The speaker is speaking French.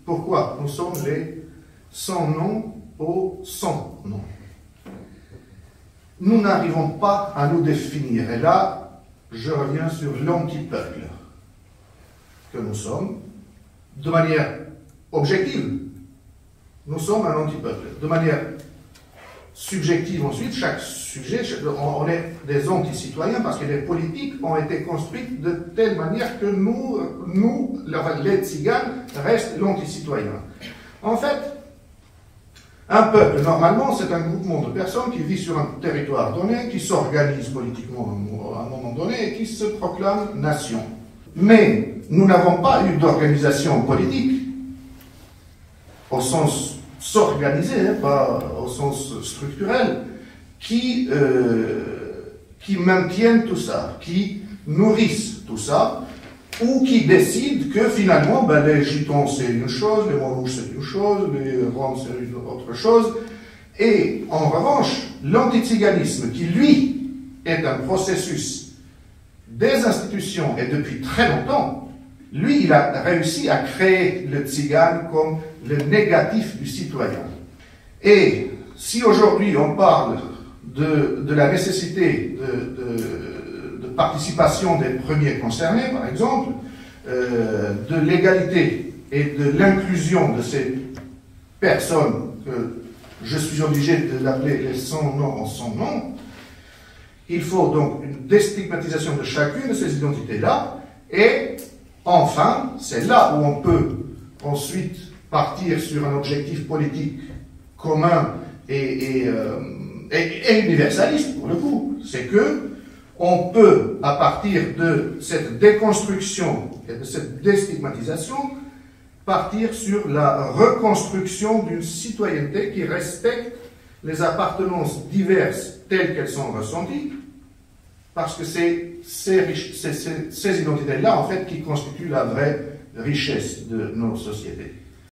Pourquoi? Nous sommes les sans-noms aux sans-noms. Nous n'arrivons pas à nous définir. Et là, je reviens sur l'anti-peuple que nous sommes, de manière objective. Nous sommes un anti-peuple. De manière subjective ensuite, chaque sujet, on est des anti-citoyens parce que les politiques ont été construites de telle manière que les tziganes restent l'anti-citoyen. En fait, un peuple, normalement, c'est un groupement de personnes qui vit sur un territoire donné, qui s'organise politiquement à un moment donné et qui se proclame nation. Mais nous n'avons pas eu d'organisation politique au sens s'organiser, pas au sens structurel, qui maintiennent tout ça, qui nourrissent tout ça, ou qui décident que finalement, les gitans c'est une chose, les Montrouges c'est une chose, les Roms c'est une autre chose. Et en revanche, l'antiziganisme, qui lui est un processus des institutions et depuis très longtemps, lui il a réussi à créer le tzigane comme le négatif du citoyen. Et si aujourd'hui on parle de la nécessité de participation des premiers concernés, par exemple, de l'égalité et de l'inclusion de ces personnes que je suis obligé de l'appeler les sans-noms en sans-nom, il faut donc une déstigmatisation de chacune de ces identités-là, et enfin, c'est là où on peut ensuite partir sur un objectif politique commun et universaliste, pour le coup. C'est que on peut, à partir de cette déconstruction et de cette déstigmatisation, partir sur la reconstruction d'une citoyenneté qui respecte les appartenances diverses telles qu'elles sont ressenties, parce que c'est ces identités-là, en fait, qui constituent la vraie richesse de nos sociétés.